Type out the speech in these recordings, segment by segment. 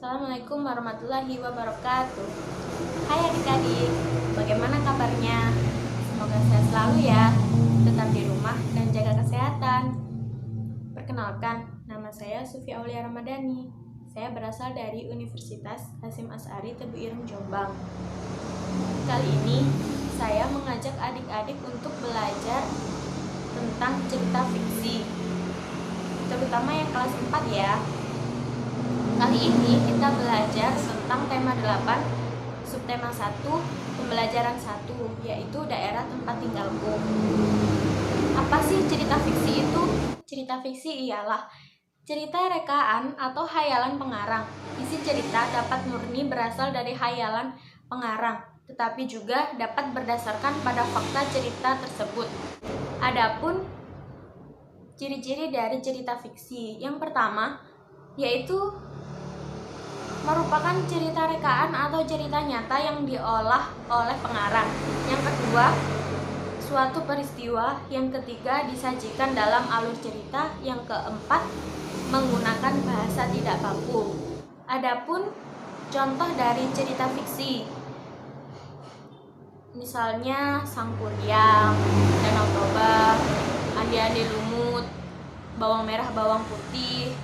Assalamualaikum warahmatullahi wabarakatuh. Hai adik-adik, bagaimana kabarnya? Semoga sehat selalu ya. Tetap di rumah dan jaga kesehatan. Perkenalkan, nama saya Sufi Aulia Ramadhani. Saya berasal dari Universitas Hasyim Asy'ari Tebu Ireng, Jombang. Kali ini saya mengajak adik-adik untuk belajar tentang cerita fiksi, terutama yang kelas 4 ya. Kali ini kita belajar tentang tema 8, subtema 1, pembelajaran 1, yaitu daerah tempat tinggalku. Apa sih cerita fiksi itu? Cerita fiksi ialah cerita rekaan atau hayalan pengarang. Isi cerita dapat murni berasal dari hayalan pengarang, tetapi juga dapat berdasarkan pada fakta cerita tersebut. Adapun ciri-ciri dari cerita fiksi, yang pertama yaitu merupakan cerita rekaan atau cerita nyata yang diolah oleh pengarang. Yang kedua, suatu peristiwa. Yang ketiga, disajikan dalam alur cerita. Yang keempat, menggunakan bahasa tidak baku. Adapun contoh dari cerita fiksi, misalnya Sang Kuryang, Danau Toba, Andi-andi Lumut, Bawang Merah Bawang Putih,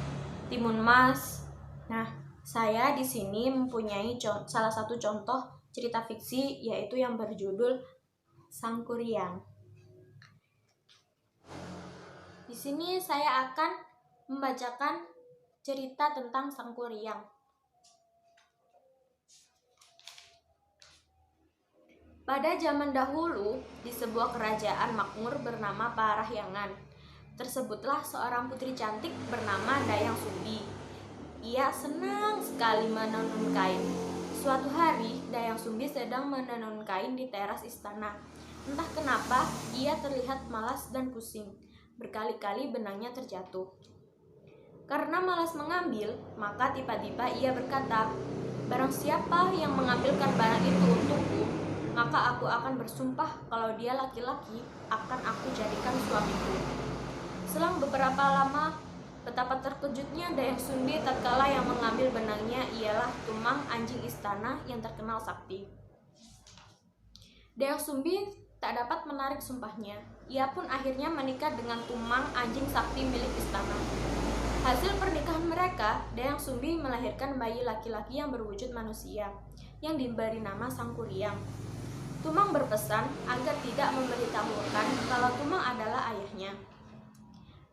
Timun Mas. Nah, saya di sini mempunyai salah satu contoh cerita fiksi, yaitu yang berjudul Sang Kuryang. Di sini saya akan membacakan cerita tentang Sang Kuryang. Pada zaman dahulu, di sebuah kerajaan makmur bernama Parahyangan, tersebutlah seorang putri cantik bernama Dayang Sumbi. Ia senang sekali menenun kain. Suatu hari, Dayang Sumbi sedang menenun kain di teras istana. Entah kenapa, ia terlihat malas dan pusing. Berkali-kali benangnya terjatuh. Karena malas mengambil, maka tiba-tiba ia berkata, "Barang siapa yang mengambilkan barang itu untukku, maka aku akan bersumpah kalau dia laki-laki akan aku jadikan suamiku." Selang beberapa lama, betapa terkejutnya Dayang Sumbi tatkala yang mengambil benangnya ialah Tumang, anjing istana yang terkenal sakti. Dayang Sumbi tak dapat menarik sumpahnya. Ia pun akhirnya menikah dengan Tumang, anjing sakti milik istana. Hasil pernikahan mereka, Dayang Sumbi melahirkan bayi laki-laki yang berwujud manusia, yang diberi nama Sang Kuryang. Tumang berpesan agar tidak memberitahukan kalau Tumang adalah ayahnya.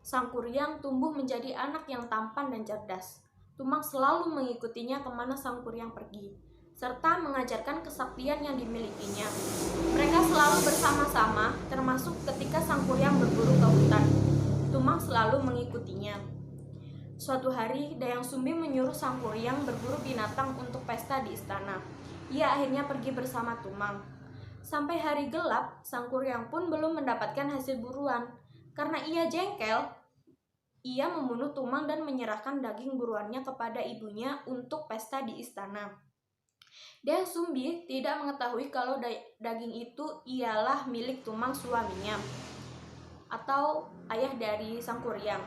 Sang Kuryang tumbuh menjadi anak yang tampan dan cerdas. Tumang selalu mengikutinya kemana Sang Kuryang pergi, serta mengajarkan kesaktian yang dimilikinya. Mereka selalu bersama-sama, termasuk ketika Sang Kuryang berburu ke hutan. Tumang selalu mengikutinya. Suatu hari, Dayang Sumbi menyuruh Sang Kuryang berburu binatang untuk pesta di istana. Ia akhirnya pergi bersama Tumang. Sampai hari gelap, Sang Kuryang pun belum mendapatkan hasil buruan. Karena ia jengkel, ia membunuh Tumang dan menyerahkan daging buruannya kepada ibunya untuk pesta di istana. Dayang Sumbi tidak mengetahui kalau daging itu ialah milik Tumang, suaminya, atau ayah dari Sang Kuryang.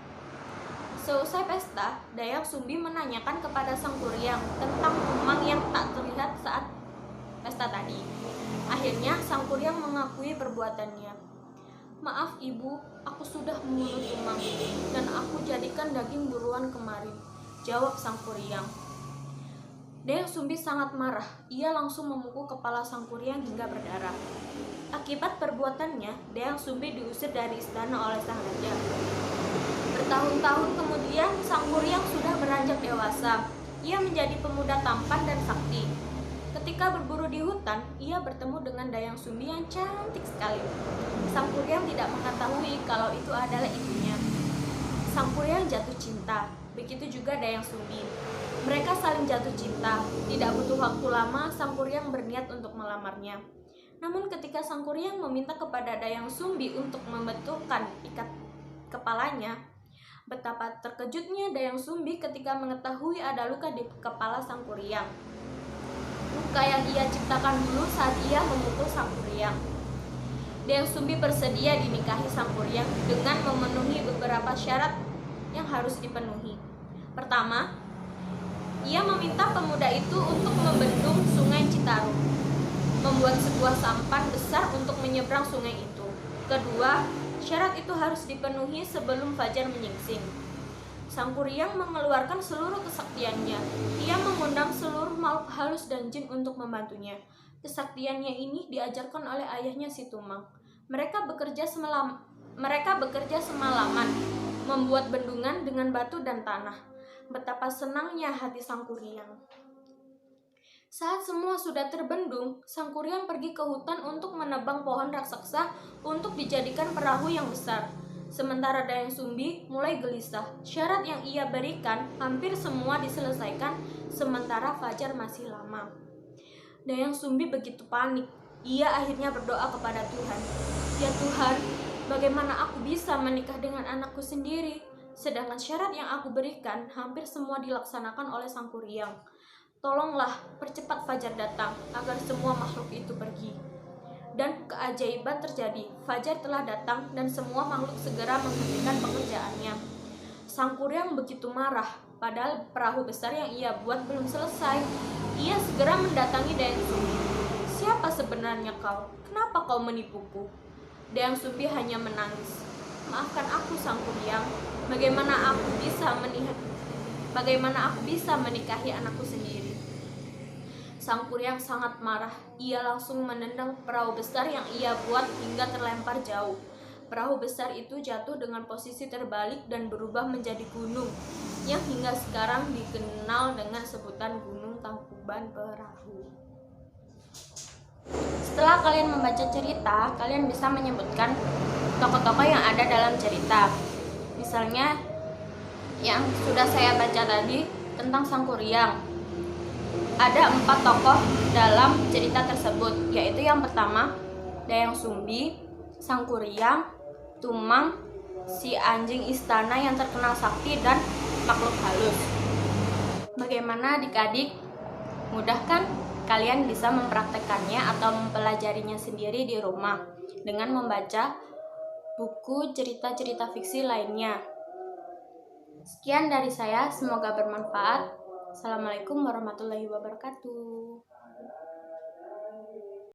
Seusai pesta, Dayang Sumbi menanyakan kepada Sang Kuryang tentang Tumang yang tak terlihat saat pesta tadi. Akhirnya Sang Kuryang mengakui perbuatannya. "Maaf ibu, aku sudah membunuh Tumang dan aku jadikan daging buruan kemarin," jawab Sang Kuryang. Dayang Sumbi sangat marah. Ia langsung memukul kepala Sang Kuryang hingga berdarah. Akibat perbuatannya, Dayang Sumbi diusir dari istana oleh sang raja. Bertahun-tahun kemudian, Sang Kuryang sudah beranjak dewasa. Ia menjadi pemuda tampan dan sakti. Ketika berburu di hutan, ia bertemu dengan Dayang Sumbi yang cantik sekali. Sang Kuryang tidak mengetahui kalau itu adalah ibunya. Sang Kuryang jatuh cinta, begitu juga Dayang Sumbi. Mereka saling jatuh cinta. Tidak butuh waktu lama, Sang Kuryang berniat untuk melamarnya. Namun ketika Sang Kuryang meminta kepada Dayang Sumbi untuk membetulkan ikat kepalanya, betapa terkejutnya Dayang Sumbi ketika mengetahui ada luka di kepala Sang Kuryang. Luka yang ia ciptakan dulu saat ia memukul Sang Kuryang. Dayang Sumbi bersedia dinikahi Sang Kuryang dengan memenuhi beberapa syarat yang harus dipenuhi. Pertama, Ia meminta pemuda itu untuk membendung sungai Citarum, membuat sebuah sampan besar untuk menyeberang sungai itu. Kedua, syarat itu harus dipenuhi sebelum fajar menyingsing. Sang Kuryang mengeluarkan seluruh kesaktiannya. Ia mengundang seluruh makhluk halus dan jin untuk membantunya. Kesaktiannya ini diajarkan oleh ayahnya si Tumang. Mereka bekerja semalaman, membuat bendungan dengan batu dan tanah. Betapa senangnya hati Sang Kuryang. Saat semua sudah terbendung, Sang Kuryang pergi ke hutan untuk menebang pohon raksasa untuk dijadikan perahu yang besar. Sementara Dayang Sumbi mulai gelisah. Syarat yang ia berikan hampir semua diselesaikan, sementara fajar masih lama. Dayang Sumbi begitu panik. Ia akhirnya berdoa kepada Tuhan. Ya Tuhan, bagaimana aku bisa menikah dengan anakku sendiri? Sedangkan syarat yang aku berikan hampir semua dilaksanakan oleh Sang Kuryang. Tolonglah percepat fajar datang agar semua makhluk itu pergi. Dan keajaiban terjadi. Fajar telah datang dan semua makhluk segera menghentikan pekerjaannya. Sang Kuryang begitu marah, padahal perahu besar yang ia buat belum selesai. Ia segera mendatangi Dayang Sumbi. Siapa sebenarnya kau? Kenapa kau menipuku? Dayang Sumbi hanya menangis. Maafkan aku, Sang Kuryang. Bagaimana aku bisa menikahi anakku sendiri? Sang Kuryang sangat marah. Ia langsung menendang perahu besar yang ia buat hingga terlempar jauh. Perahu besar itu jatuh dengan posisi terbalik dan berubah menjadi gunung, yang hingga sekarang dikenal dengan sebutan Gunung Tangkuban Perahu. Setelah kalian membaca cerita, kalian bisa menyebutkan tokoh-tokoh yang ada dalam cerita. Misalnya, yang sudah saya baca tadi tentang Sang Kuryang. Ada 4 tokoh dalam cerita tersebut, yaitu yang pertama Dayang Sumbi, Sang Kuryang, Tumang, si anjing istana yang terkenal sakti, dan makhluk halus. Bagaimana adik-adik? Mudah kan? Kalian bisa mempraktekkannya atau mempelajarinya sendiri di rumah dengan membaca buku cerita-cerita fiksi lainnya. Sekian dari saya, semoga bermanfaat. Assalamualaikum warahmatullahi wabarakatuh.